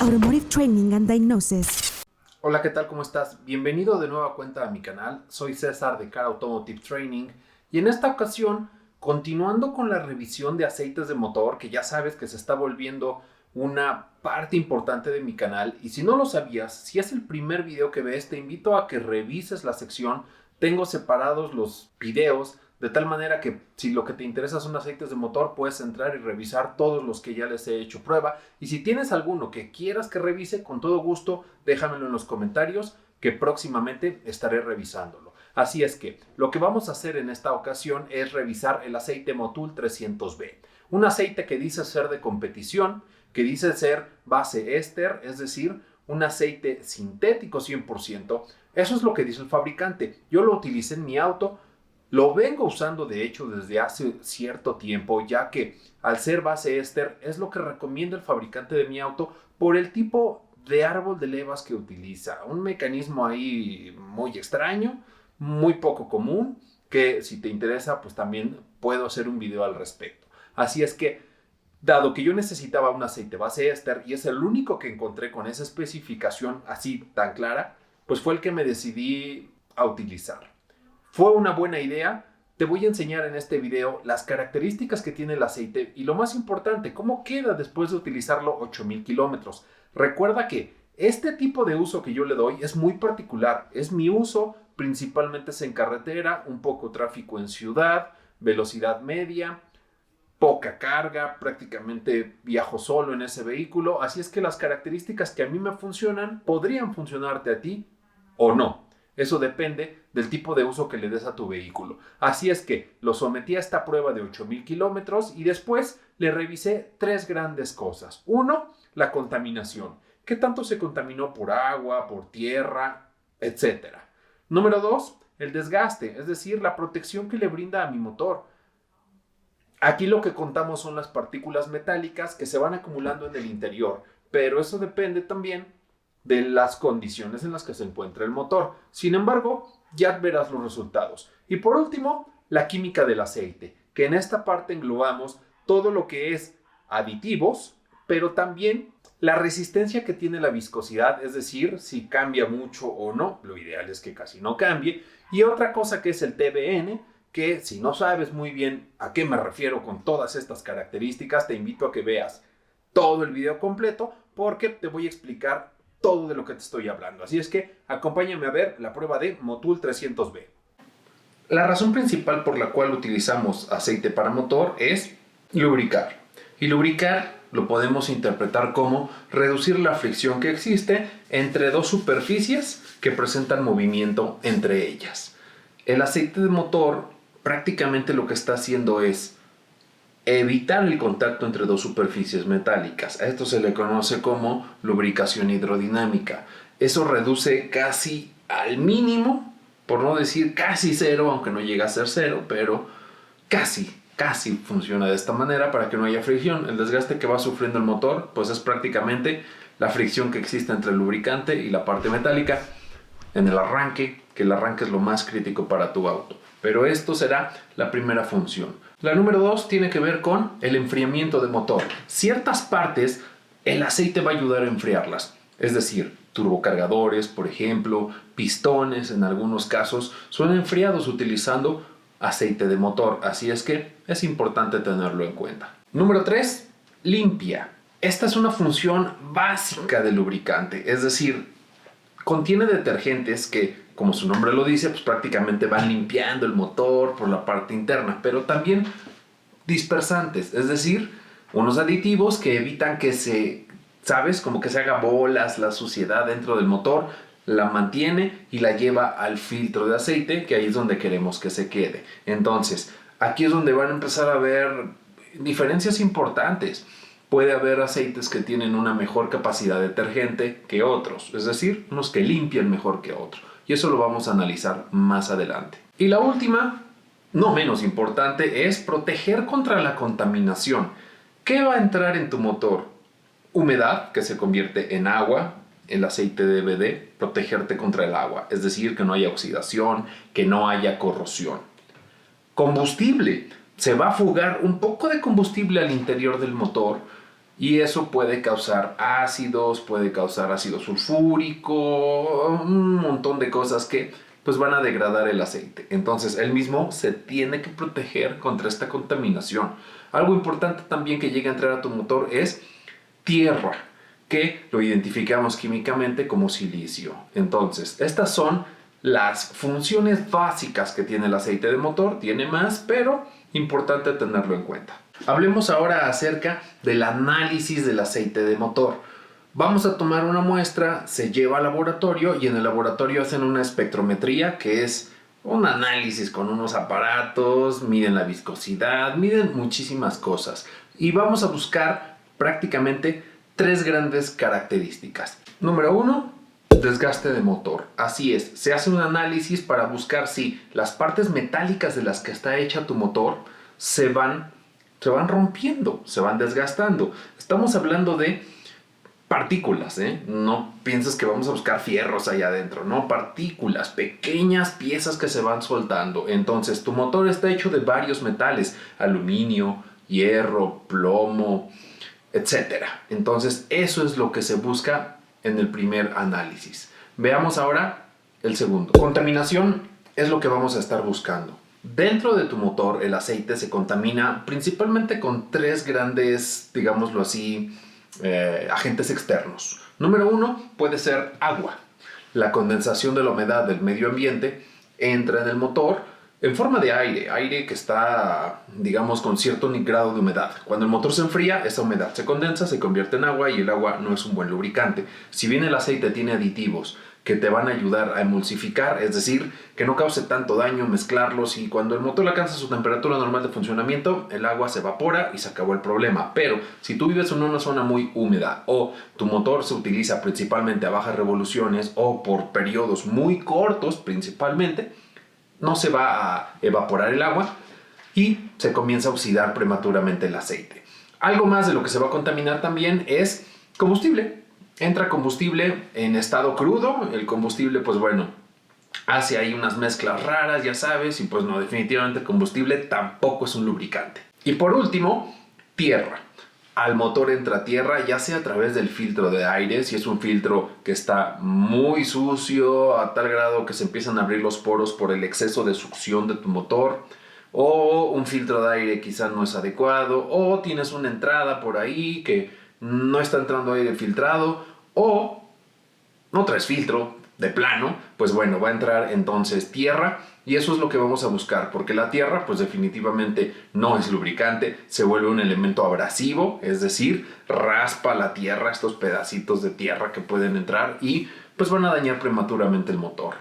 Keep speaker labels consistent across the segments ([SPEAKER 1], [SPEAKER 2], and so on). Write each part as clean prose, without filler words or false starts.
[SPEAKER 1] Automotive Training and Diagnosis.
[SPEAKER 2] Hola, ¿qué tal? ¿Cómo estás? Bienvenido de nueva cuenta a mi canal. Soy César de Car Automotive Training y en esta ocasión, continuando con la revisión de aceites de motor, que ya sabes que se está volviendo una parte importante de mi canal, y si no lo sabías, si es el primer video que ves, te invito a que revises la sección. Tengo separados los videos de tal manera que si lo que te interesa son aceites de motor, puedes entrar y revisar todos los que ya les he hecho prueba. Y si tienes alguno que quieras que revise, con todo gusto, déjamelo en los comentarios que próximamente estaré revisándolo. Así es que lo que vamos a hacer en esta ocasión es revisar el aceite Motul 300B. Un aceite que dice ser de competición, que dice ser base éster, es decir, un aceite sintético 100%. Eso es lo que dice el fabricante. Yo lo utilicé en mi auto. Lo vengo usando de hecho desde hace cierto tiempo, ya que al ser base éster es lo que recomienda el fabricante de mi auto por el tipo de árbol de levas que utiliza. Un mecanismo ahí muy extraño, muy poco común, que si te interesa pues también puedo hacer un video al respecto. Así es que, dado que yo necesitaba un aceite base éster y es el único que encontré con esa especificación así tan clara, pues fue el que me decidí a utilizar. ¿Fue una buena idea? Te voy a enseñar en este video las características que tiene el aceite y lo más importante, cómo queda después de utilizarlo 8000 kilómetros. Recuerda que este tipo de uso que yo le doy es muy particular. Es mi uso, principalmente es en carretera, un poco tráfico en ciudad, velocidad media, poca carga, prácticamente viajo solo en ese vehículo. Así es que las características que a mí me funcionan podrían funcionarte a ti o no. Eso depende del tipo de uso que le des a tu vehículo. Así es que lo sometí a esta prueba de 8000 kilómetros y después le revisé tres grandes cosas. Uno, la contaminación. ¿Qué tanto se contaminó por agua, por tierra, etcétera? Número dos, el desgaste, es decir, la protección que le brinda a mi motor. Aquí lo que contamos son las partículas metálicas que se van acumulando en el interior, pero eso depende también de las condiciones en las que se encuentra el motor. Sin embargo, ya verás los resultados. Y por último, la química del aceite, que en esta parte englobamos todo lo que es aditivos, pero también la resistencia que tiene la viscosidad, es decir, si cambia mucho o no. Lo ideal es que casi no cambie. Y otra cosa que es el TBN, que si no sabes muy bien a qué me refiero con todas estas características, te invito a que veas todo el video completo porque te voy a explicar todo de lo que te estoy hablando. Así es que acompáñame a ver la prueba de Motul 300B. La razón principal por la cual utilizamos aceite para motor es lubricar. Y lubricar lo podemos interpretar como reducir la fricción que existe entre dos superficies que presentan movimiento entre ellas. El aceite de motor prácticamente lo que está haciendo es evitar el contacto entre dos superficies metálicas. A esto se le conoce como lubricación hidrodinámica. Eso reduce casi al mínimo, por no decir casi cero, aunque no llega a ser cero, pero casi funciona de esta manera para que no haya fricción. El desgaste que va sufriendo el motor pues es prácticamente la fricción que existe entre el lubricante y la parte metálica en el arranque, que el arranque es lo más crítico para tu auto. Pero esto será la primera función. La número 2 tiene que ver con el enfriamiento de motor. Ciertas partes el aceite va a ayudar a enfriarlas. Es decir, turbocargadores, por ejemplo, pistones en algunos casos son enfriados utilizando aceite de motor. Así es que es importante tenerlo en cuenta. Número 3, limpia. Esta es una función básica del lubricante. Es decir, contiene detergentes que, como su nombre lo dice, pues prácticamente van limpiando el motor por la parte interna, pero también dispersantes, es decir, unos aditivos que evitan que como que se haga bolas la suciedad dentro del motor, la mantiene y la lleva al filtro de aceite, que ahí es donde queremos que se quede. Entonces, aquí es donde van a empezar a ver diferencias importantes. Puede haber aceites que tienen una mejor capacidad detergente que otros, es decir, unos que limpian mejor que otros. Y eso lo vamos a analizar más adelante. Y la última, no menos importante, es proteger contra la contaminación. ¿Qué va a entrar en tu motor? Humedad, que se convierte en agua. El aceite debe de protegerte contra el agua, es decir, que no haya oxidación, que no haya corrosión. Combustible. Se va a fugar un poco de combustible al interior del motor y eso puede causar ácidos, puede causar ácido sulfúrico, un montón de cosas que pues van a degradar el aceite. Entonces él mismo se tiene que proteger contra esta contaminación. Algo importante también que llegue a entrar a tu motor es tierra, que lo identificamos químicamente como silicio. Entonces, estas son las funciones básicas que tiene el aceite de motor. Tiene más, pero importante tenerlo en cuenta. Hablemos ahora acerca del análisis del aceite de motor. Vamos a tomar una muestra, se lleva al laboratorio y en el laboratorio hacen una espectrometría, que es un análisis con unos aparatos, miden la viscosidad, miden muchísimas cosas. Y vamos a buscar prácticamente 3 grandes características. Número 1, desgaste de motor. Así es, se hace un análisis para buscar si las partes metálicas de las que está hecha tu motor se van rompiendo, se van desgastando. Estamos hablando de partículas, No pienses que vamos a buscar fierros allá adentro, no, partículas, pequeñas piezas que se van soltando. Entonces tu motor está hecho de varios metales, aluminio, hierro, plomo, etcétera. Entonces eso es lo que se busca en el primer análisis. Veamos ahora el segundo. Contaminación es lo que vamos a estar buscando. Dentro de tu motor el aceite se contamina principalmente con 3 grandes, digámoslo así, agentes externos. Número 1 puede ser agua. La condensación de la humedad del medio ambiente entra en el motor en forma de aire que está, digamos, con cierto grado de humedad. Cuando el motor se enfría, esa humedad se condensa, se convierte en agua y el agua no es un buen lubricante. Si bien el aceite tiene aditivos que te van a ayudar a emulsificar, es decir, que no cause tanto daño mezclarlos, y cuando el motor alcanza su temperatura normal de funcionamiento, el agua se evapora y se acabó el problema. Pero si tú vives en una zona muy húmeda o tu motor se utiliza principalmente a bajas revoluciones o por periodos muy cortos principalmente, no se va a evaporar el agua y se comienza a oxidar prematuramente el aceite. Algo más de lo que se va a contaminar también es combustible. Entra combustible en estado crudo, el combustible pues bueno, hace ahí unas mezclas raras, ya sabes, y pues no, definitivamente el combustible tampoco es un lubricante. Y por último, tierra. Al motor entra tierra, ya sea a través del filtro de aire, si es un filtro que está muy sucio, a tal grado que se empiezan a abrir los poros por el exceso de succión de tu motor, o un filtro de aire quizás no es adecuado, o tienes una entrada por ahí que no está entrando aire filtrado, o no traes filtro de plano, pues bueno, va a entrar entonces tierra. Y eso es lo que vamos a buscar, porque la tierra pues definitivamente no es lubricante, se vuelve un elemento abrasivo, es decir, raspa la tierra, estos pedacitos de tierra que pueden entrar y pues van a dañar prematuramente el motor.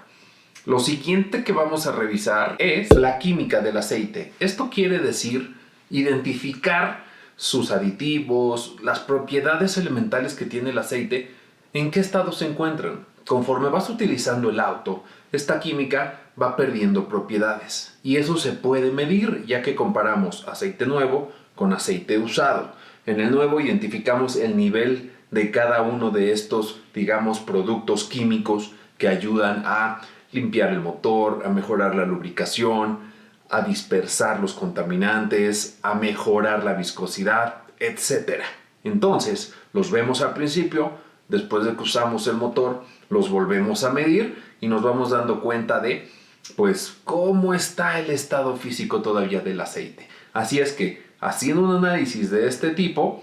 [SPEAKER 2] Lo siguiente que vamos a revisar es la química del aceite. Esto quiere decir identificar sus aditivos, las propiedades elementales que tiene el aceite, en qué estado se encuentran. Conforme vas utilizando el auto, esta química va perdiendo propiedades y eso se puede medir, ya que comparamos aceite nuevo con aceite usado. En el nuevo identificamos el nivel de cada uno de estos, digamos, productos químicos que ayudan a limpiar el motor, a mejorar la lubricación, a dispersar los contaminantes, a mejorar la viscosidad, etc. Entonces, los vemos al principio, después de que usamos el motor, los volvemos a medir y nos vamos dando cuenta de, pues, cómo está el estado físico todavía del aceite. Así es que, haciendo un análisis de este tipo,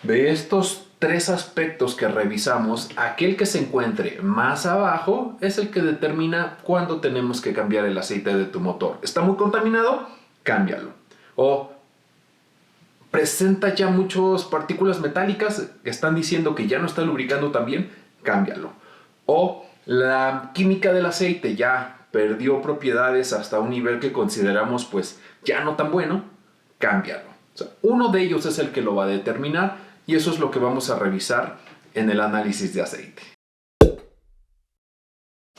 [SPEAKER 2] de estos 3 aspectos que revisamos, aquel que se encuentre más abajo es el que determina cuándo tenemos que cambiar el aceite de tu motor. ¿Está muy contaminado? Cámbialo. O presenta ya muchas partículas metálicas que están diciendo que ya no está lubricando tan bien, cámbialo. O la química del aceite ya perdió propiedades hasta un nivel que consideramos pues ya no tan bueno, cámbialo. O sea, uno de ellos es el que lo va a determinar y eso es lo que vamos a revisar en el análisis de aceite.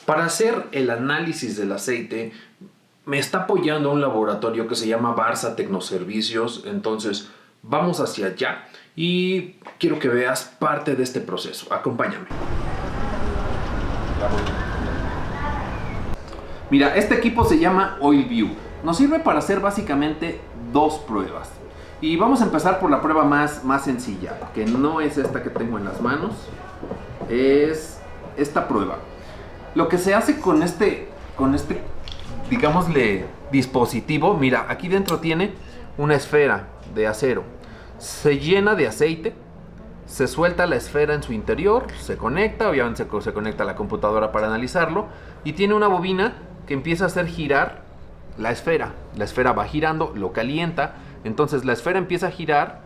[SPEAKER 2] Para hacer el análisis del aceite me está apoyando un laboratorio que se llama Barça Tecnoservicios, entonces vamos hacia allá y quiero que veas parte de este proceso. Acompáñame. Mira, este equipo se llama OilView. Nos sirve para hacer básicamente 2 pruebas. Y vamos a empezar por la prueba más sencilla, que no es esta que tengo en las manos, es esta prueba. Lo que se hace con este, digámosle, dispositivo, mira, aquí dentro tiene una esfera de acero, se llena de aceite, se suelta la esfera en su interior, se conecta, obviamente se conecta a la computadora para analizarlo, y tiene una bobina que empieza a hacer girar la esfera va girando, lo calienta, entonces la esfera empieza a girar,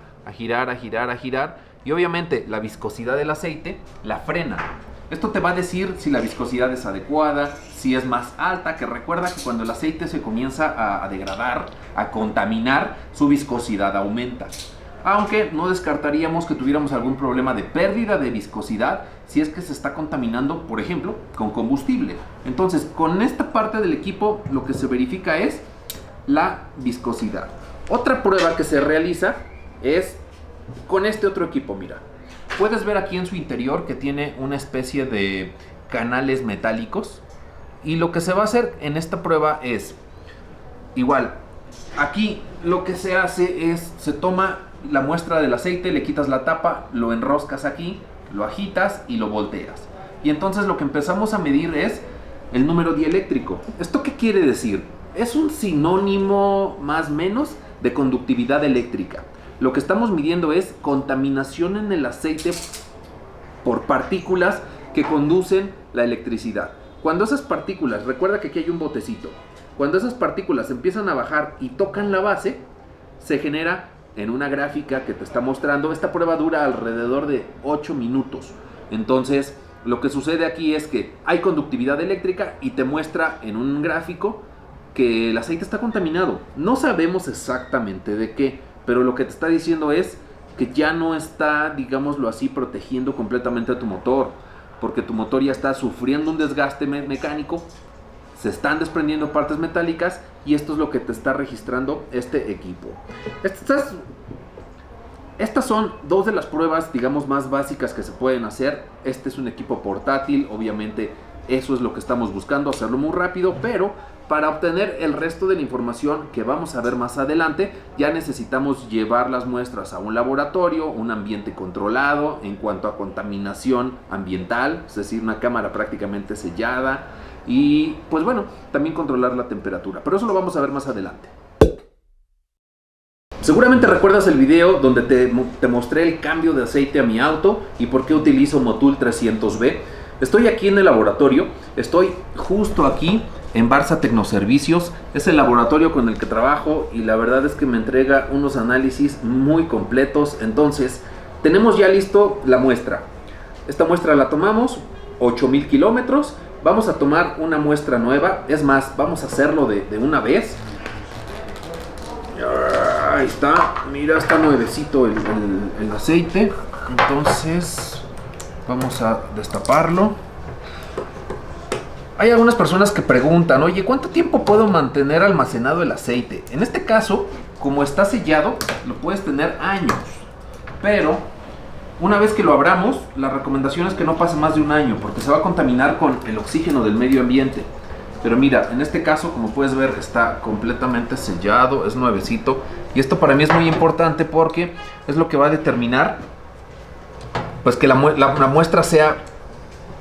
[SPEAKER 2] y obviamente la viscosidad del aceite la frena. Esto te va a decir si la viscosidad es adecuada, si es más alta, que recuerda que cuando el aceite se comienza a degradar, a contaminar, su viscosidad aumenta. Aunque no descartaríamos que tuviéramos algún problema de pérdida de viscosidad si es que se está contaminando, por ejemplo, con combustible. Entonces, con esta parte del equipo lo que se verifica es la viscosidad. Otra prueba que se realiza es con este otro equipo, mira. Puedes ver aquí en su interior que tiene una especie de canales metálicos. Y lo que se va a hacer en esta prueba es, igual, aquí lo que se hace es, se toma la muestra del aceite, le quitas la tapa, lo enroscas aquí, lo agitas y lo volteas. Y entonces lo que empezamos a medir es el número dieléctrico. ¿Esto qué quiere decir? Es un sinónimo más o menos de conductividad eléctrica. Lo que estamos midiendo es contaminación en el aceite por partículas que conducen la electricidad. Cuando esas partículas, recuerda que aquí hay un botecito, cuando esas partículas empiezan a bajar y tocan la base, se genera en una gráfica que te está mostrando. Esta prueba dura alrededor de 8 minutos. Entonces, lo que sucede aquí es que hay conductividad eléctrica y te muestra en un gráfico que el aceite está contaminado. No sabemos exactamente de qué, pero lo que te está diciendo es que ya no está, digámoslo así, protegiendo completamente a tu motor, porque tu motor ya está sufriendo un desgaste mecánico, se están desprendiendo partes metálicas y esto es lo que te está registrando este equipo. Estas son dos de las pruebas, digamos, más básicas que se pueden hacer. Este es un equipo portátil, obviamente eso es lo que estamos buscando, hacerlo muy rápido, pero para obtener el resto de la información que vamos a ver más adelante, ya necesitamos llevar las muestras a un laboratorio, un ambiente controlado en cuanto a contaminación ambiental, es decir, una cámara prácticamente sellada, y pues bueno, también controlar la temperatura, pero eso lo vamos a ver más adelante. Seguramente recuerdas el video donde te mostré el cambio de aceite a mi auto y por qué utilizo Motul 300B. Estoy aquí en el laboratorio, estoy justo aquí en Barça Tecnoservicios, es el laboratorio con el que trabajo y la verdad es que me entrega unos análisis muy completos. Entonces, tenemos ya listo la muestra. Esta muestra la tomamos, 8000 kilómetros. Vamos a tomar una muestra nueva, es más, vamos a hacerlo de una vez. Ahí está, mira, está nuevecito el aceite. Entonces, vamos a destaparlo. Hay algunas personas que preguntan, oye, ¿cuánto tiempo puedo mantener almacenado el aceite? En este caso, como está sellado, lo puedes tener años. Pero, una vez que lo abramos, la recomendación es que no pase más de un año, porque se va a contaminar con el oxígeno del medio ambiente. Pero mira, en este caso, como puedes ver, está completamente sellado, es nuevecito. Y esto para mí es muy importante porque es lo que va a determinar, pues, que la muestra sea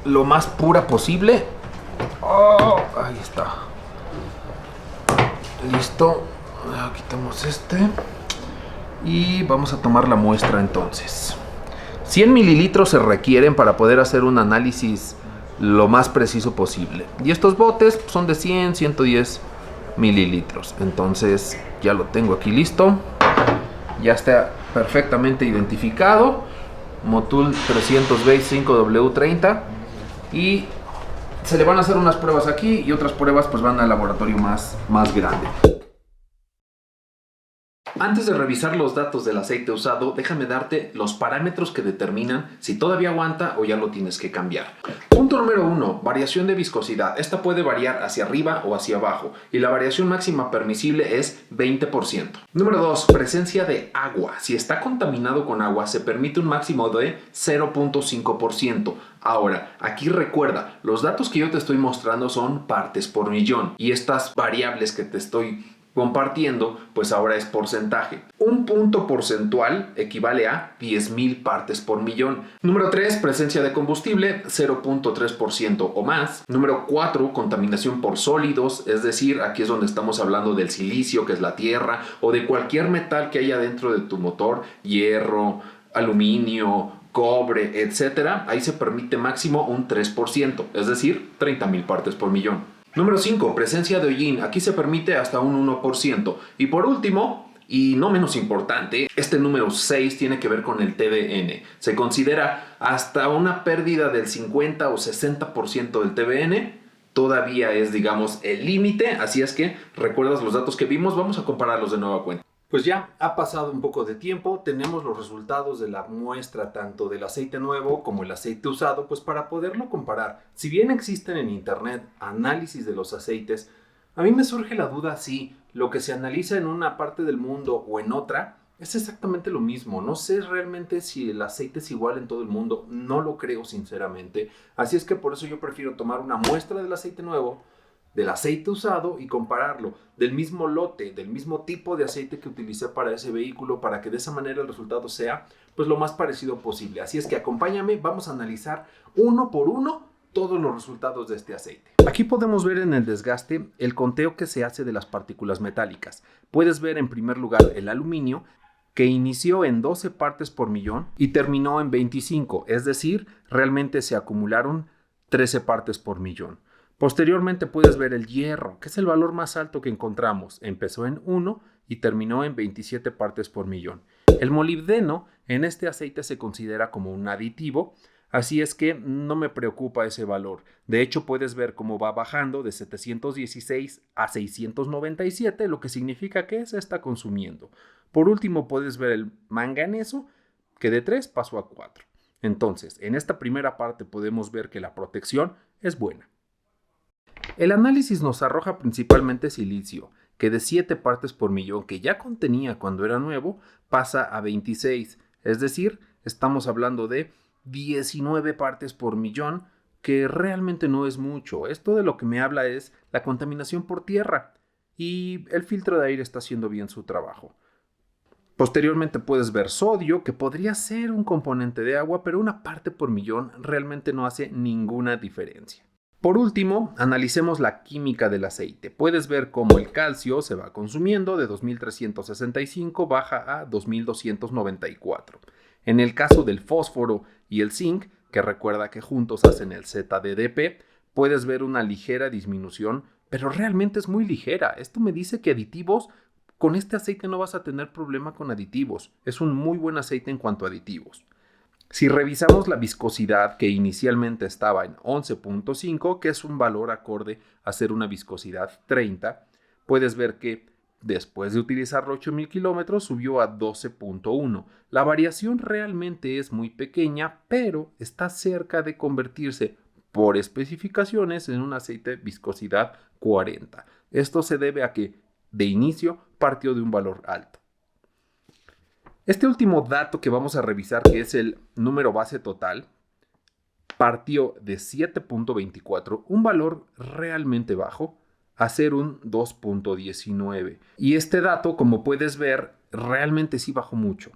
[SPEAKER 2] lo más pura posible. Oh, ahí está. Listo. Quitamos este. Y vamos a tomar la muestra entonces. 100 mililitros se requieren para poder hacer un análisis lo más preciso posible. Y estos botes son de 100, 110 mililitros. Entonces ya lo tengo aquí listo. Ya está perfectamente identificado. Motul 300B 5W30. Y se le van a hacer unas pruebas aquí y otras pruebas pues van al laboratorio más grande. Antes de revisar los datos del aceite usado, déjame darte los parámetros que determinan si todavía aguanta o ya lo tienes que cambiar. Punto número 1, variación de viscosidad. Esta puede variar hacia arriba o hacia abajo y la variación máxima permisible es 20%. Número 2, presencia de agua. Si está contaminado con agua, se permite un máximo de 0.5%. Ahora, aquí recuerda, los datos que yo te estoy mostrando son partes por millón y estas variables que te estoy Compartiendo, pues ahora es porcentaje. Un punto porcentual equivale a 10,000 partes por millón. Número 3, presencia de combustible, 0.3% o más. Número 4, contaminación por sólidos, es decir, aquí es donde estamos hablando del silicio, que es la tierra, o de cualquier metal que haya dentro de tu motor, hierro, aluminio, cobre, etc. Ahí se permite máximo un 3%, es decir, 30,000 partes por millón. Número 5, presencia de hollín. Aquí se permite hasta un 1%. Y por último, y no menos importante, este número 6 tiene que ver con el TBN. Se considera hasta una pérdida del 50 o 60% del TBN. Todavía es, digamos, el límite. Así es que, ¿recuerdas los datos que vimos? Vamos a compararlos de nueva cuenta. Pues ya ha pasado un poco de tiempo, tenemos los resultados de la muestra tanto del aceite nuevo como el aceite usado, pues para poderlo comparar. Si bien existen en internet análisis de los aceites, a mí me surge la duda si lo que se analiza en una parte del mundo o en otra es exactamente lo mismo. No sé realmente si el aceite es igual en todo el mundo, no lo creo sinceramente. Así es que por eso yo prefiero tomar una muestra del aceite nuevo, del aceite usado y compararlo, del mismo lote, del mismo tipo de aceite que utilicé para ese vehículo, para que de esa manera el resultado sea pues lo más parecido posible. Así es que acompáñame, vamos a analizar uno por uno todos los resultados de este aceite. Aquí podemos ver en el desgaste el conteo que se hace de las partículas metálicas. Puedes ver en primer lugar el aluminio, que inició en 12 partes por millón y terminó en 25, es decir, realmente se acumularon 13 partes por millón. Posteriormente puedes ver el hierro, que es el valor más alto que encontramos. Empezó en 1 y terminó en 27 partes por millón. El molibdeno en este aceite se considera como un aditivo, así es que no me preocupa ese valor. De hecho, puedes ver cómo va bajando de 716 a 697, lo que significa que se está consumiendo. Por último, puedes ver el manganeso, que de 3 pasó a 4. Entonces, en esta primera parte podemos ver que la protección es buena. El análisis nos arroja principalmente silicio, que de 7 partes por millón que ya contenía cuando era nuevo, pasa a 26, es decir, estamos hablando de 19 partes por millón, que realmente no es mucho. Esto de lo que me habla es la contaminación por tierra, y el filtro de aire está haciendo bien su trabajo. Posteriormente puedes ver sodio, que podría ser un componente de agua, pero una parte por millón realmente no hace ninguna diferencia. Por último, analicemos la química del aceite. Puedes ver cómo el calcio se va consumiendo, de 2.365 baja a 2.294. En el caso del fósforo y el zinc, que recuerda que juntos hacen el ZDDP, puedes ver una ligera disminución, pero realmente es muy ligera. Esto me dice que aditivos, con este aceite no vas a tener problema con aditivos. Es un muy buen aceite en cuanto a aditivos. Si revisamos la viscosidad, que inicialmente estaba en 11.5, que es un valor acorde a ser una viscosidad 30, puedes ver que después de utilizarlo 8,000 kilómetros subió a 12.1. La variación realmente es muy pequeña, pero está cerca de convertirse por especificaciones en un aceite viscosidad 40. Esto se debe a que de inicio partió de un valor alto. Este último dato que vamos a revisar, que es el número base total, partió de 7.24, un valor realmente bajo, a ser un 2.19. Y este dato, como puedes ver, realmente sí bajó mucho.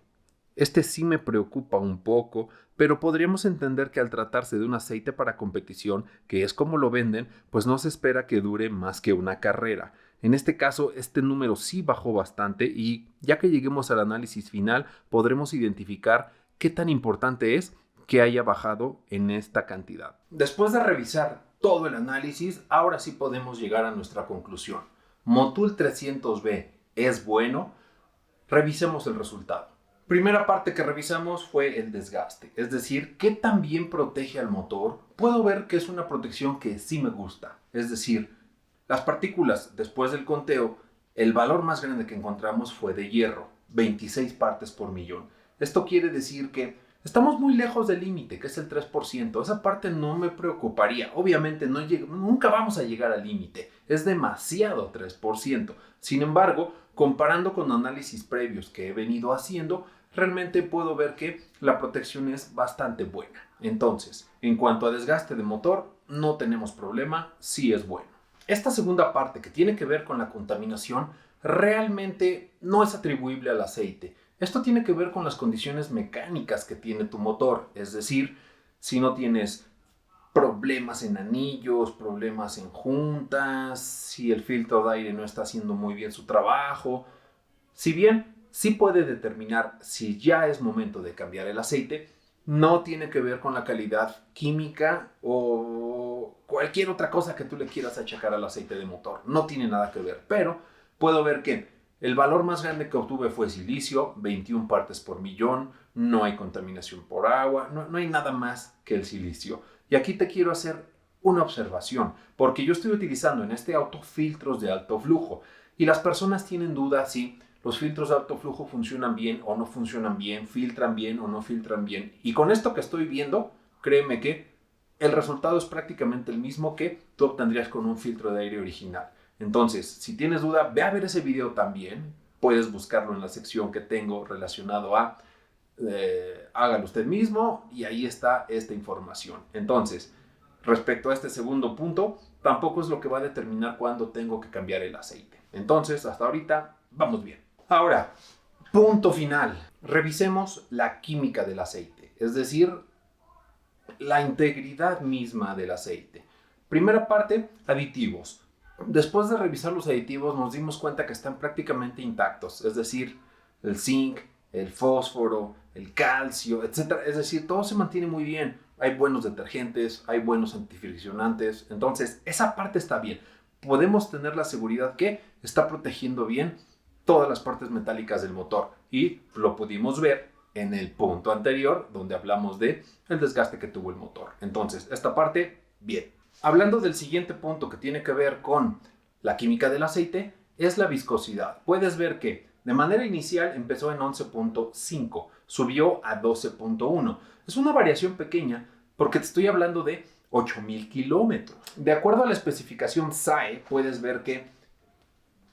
[SPEAKER 2] Este sí me preocupa un poco, pero podríamos entender que al tratarse de un aceite para competición, que es como lo venden, pues no se espera que dure más que una carrera. En este caso, este número sí bajó bastante y ya que lleguemos al análisis final, podremos identificar qué tan importante es que haya bajado en esta cantidad. Después de revisar todo el análisis, ahora sí podemos llegar a nuestra conclusión. Motul 300B es bueno. Revisemos el resultado. Primera parte que revisamos fue el desgaste, es decir, qué tan bien protege al motor. Puedo ver que es una protección que sí me gusta, es decir, las partículas después del conteo, el valor más grande que encontramos fue de hierro, 26 partes por millón. Esto quiere decir que estamos muy lejos del límite, que es el 3%. Esa parte no me preocuparía. Obviamente nunca vamos a llegar al límite. Es demasiado 3%. Sin embargo, comparando con análisis previos que he venido haciendo, realmente puedo ver que la protección es bastante buena. Entonces, en cuanto a desgaste de motor, no tenemos problema, sí es bueno. Esta segunda parte que tiene que ver con la contaminación, realmente no es atribuible al aceite. Esto tiene que ver con las condiciones mecánicas que tiene tu motor, es decir, si no tienes problemas en anillos, problemas en juntas, si el filtro de aire no está haciendo muy bien su trabajo. Si bien sí puede determinar si ya es momento de cambiar el aceite, no tiene que ver con la calidad química o cualquier otra cosa que tú le quieras achacar al aceite de motor. No tiene nada que ver, pero puedo ver que el valor más grande que obtuve fue silicio, 21 partes por millón, no hay contaminación por agua, no hay nada más que el silicio. Y aquí te quiero hacer una observación, porque yo estoy utilizando en este auto filtros de alto flujo y las personas tienen dudas si los filtros de alto flujo funcionan bien o no funcionan bien, filtran bien o no filtran bien. Y con esto que estoy viendo, créeme que el resultado es prácticamente el mismo que tú obtendrías con un filtro de aire original. Entonces, si tienes duda, ve a ver ese video también. Puedes buscarlo en la sección que tengo relacionado a hágalo usted mismo y ahí está esta información. Entonces, respecto a este segundo punto, tampoco es lo que va a determinar cuándo tengo que cambiar el aceite. Entonces, hasta ahorita vamos bien. Ahora, punto final. Revisemos la química del aceite, es decir, la integridad misma del aceite. Primera parte, aditivos. Después de revisar los aditivos nos dimos cuenta que están prácticamente intactos, es decir, el zinc, el fósforo, el calcio, etc. Es decir, todo se mantiene muy bien. Hay buenos detergentes, hay buenos antifriccionantes, entonces esa parte está bien. Podemos tener la seguridad que está protegiendo bien todas las partes metálicas del motor y lo pudimos ver en el punto anterior donde hablamos de el desgaste que tuvo el motor. Entonces, esta parte, bien. Hablando del siguiente punto que tiene que ver con la química del aceite, es la viscosidad. Puedes ver que de manera inicial empezó en 11.5, subió a 12.1. Es una variación pequeña porque te estoy hablando de 8,000 kilómetros. De acuerdo a la especificación SAE, puedes ver que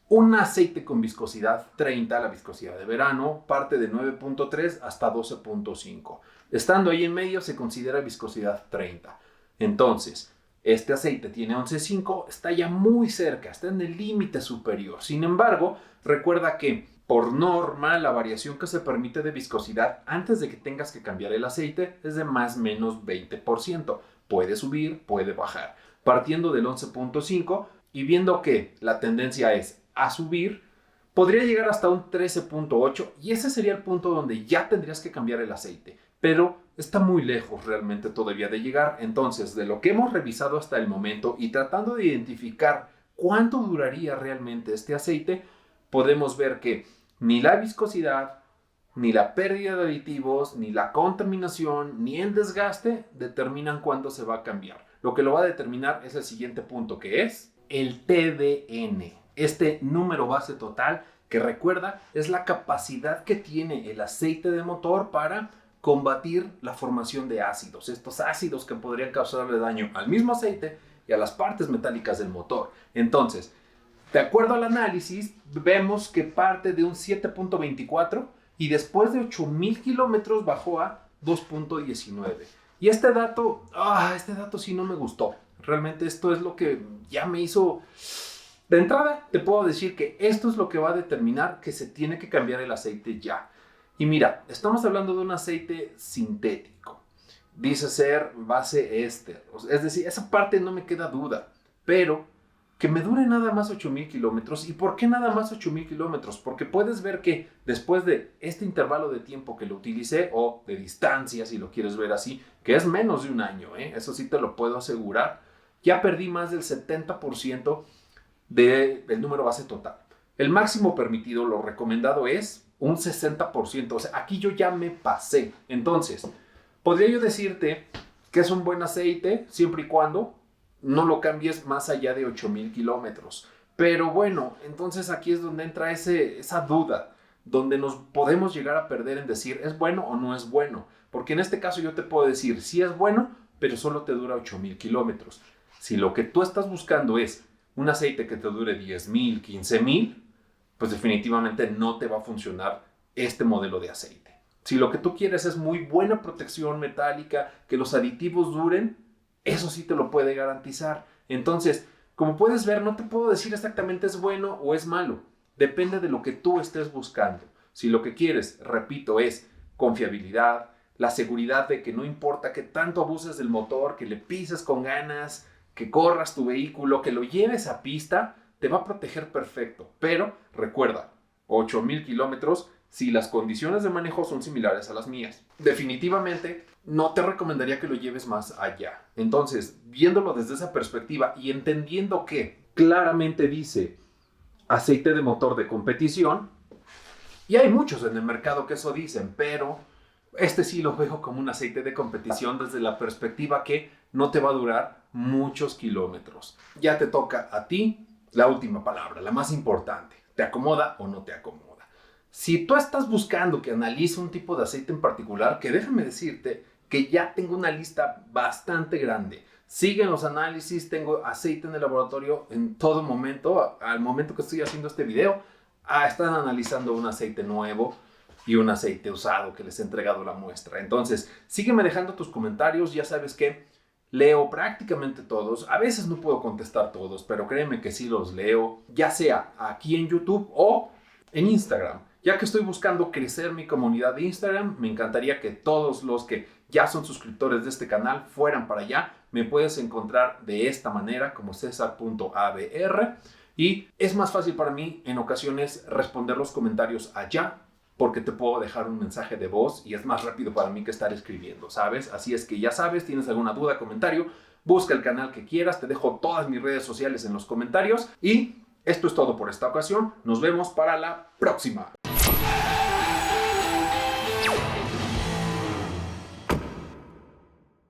[SPEAKER 2] un aceite con viscosidad 30, la viscosidad de verano, parte de 9.3 hasta 12.5. Estando ahí en medio se considera viscosidad 30. Entonces, este aceite tiene 11.5, está ya muy cerca, está en el límite superior. Sin embargo, recuerda que por norma la variación que se permite de viscosidad antes de que tengas que cambiar el aceite es de más o menos 20%. Puede subir, puede bajar. Partiendo del 11.5 y viendo que la tendencia es a subir, podría llegar hasta un 13.8 y ese sería el punto donde ya tendrías que cambiar el aceite, pero está muy lejos realmente todavía de llegar. Entonces, de lo que hemos revisado hasta el momento y tratando de identificar cuánto duraría realmente este aceite, podemos ver que ni la viscosidad, ni la pérdida de aditivos, ni la contaminación, ni el desgaste determinan cuándo se va a cambiar. Lo que lo va a determinar es el siguiente punto, que es el TDN. Este número base total, que recuerda, es la capacidad que tiene el aceite de motor para combatir la formación de ácidos. Estos ácidos que podrían causarle daño al mismo aceite y a las partes metálicas del motor. Entonces, de acuerdo al análisis, vemos que parte de un 7.24 y después de 8,000 kilómetros bajó a 2.19. Y este dato sí no me gustó. Realmente esto es lo que ya me hizo... De entrada, te puedo decir que esto es lo que va a determinar que se tiene que cambiar el aceite ya. Y mira, estamos hablando de un aceite sintético. Dice ser base éster. Es decir, esa parte no me queda duda. Pero que me dure nada más 8,000 kilómetros. ¿Y por qué nada más 8,000 kilómetros? Porque puedes ver que después de este intervalo de tiempo que lo utilicé, o de distancia, si lo quieres ver así, que es menos de un año, eso sí te lo puedo asegurar, ya perdí más del 70% del número base total. El máximo permitido, lo recomendado es un 60%. O sea, aquí yo ya me pasé. Entonces, podría yo decirte que es un buen aceite siempre y cuando no lo cambies más allá de 8,000 kilómetros. Pero bueno, entonces aquí es donde entra esa duda, donde nos podemos llegar a perder en decir, ¿es bueno o no es bueno? Porque en este caso yo te puedo decir, sí es bueno, pero solo te dura 8,000 kilómetros. Si lo que tú estás buscando es un aceite que te dure 10,000, 15,000, pues definitivamente no te va a funcionar este modelo de aceite. Si lo que tú quieres es muy buena protección metálica, que los aditivos duren, eso sí te lo puede garantizar. Entonces, como puedes ver, no te puedo decir exactamente es bueno o es malo. Depende de lo que tú estés buscando. Si lo que quieres, repito, es confiabilidad, la seguridad de que no importa que tanto abuses del motor, que le pises con ganas, que corras tu vehículo, que lo lleves a pista, te va a proteger perfecto. Pero recuerda, 8,000 kilómetros si las condiciones de manejo son similares a las mías. Definitivamente no te recomendaría que lo lleves más allá. Entonces, viéndolo desde esa perspectiva y entendiendo que claramente dice aceite de motor de competición, y hay muchos en el mercado que eso dicen, pero este sí lo veo como un aceite de competición desde la perspectiva que no te va a durar muchos kilómetros. Ya te toca a ti la última palabra, la más importante. ¿Te acomoda o no te acomoda? Si tú estás buscando que analice un tipo de aceite en particular, que déjame decirte que ya tengo una lista bastante grande. Siguen los análisis, tengo aceite en el laboratorio en todo momento. Al momento que estoy haciendo este video, están analizando un aceite nuevo y un aceite usado que les he entregado la muestra. Entonces, sígueme dejando tus comentarios. Ya sabes que leo prácticamente todos. A veces no puedo contestar todos, pero créeme que sí los leo, ya sea aquí en YouTube o en Instagram. Ya que estoy buscando crecer mi comunidad de Instagram, me encantaría que todos los que ya son suscriptores de este canal fueran para allá. Me puedes encontrar de esta manera como cesar.abr y es más fácil para mí en ocasiones responder los comentarios allá porque te puedo dejar un mensaje de voz y es más rápido para mí que estar escribiendo, ¿sabes? Así es que ya sabes, tienes alguna duda, comentario, busca el canal que quieras, te dejo todas mis redes sociales en los comentarios y esto es todo por esta ocasión. Nos vemos para la próxima.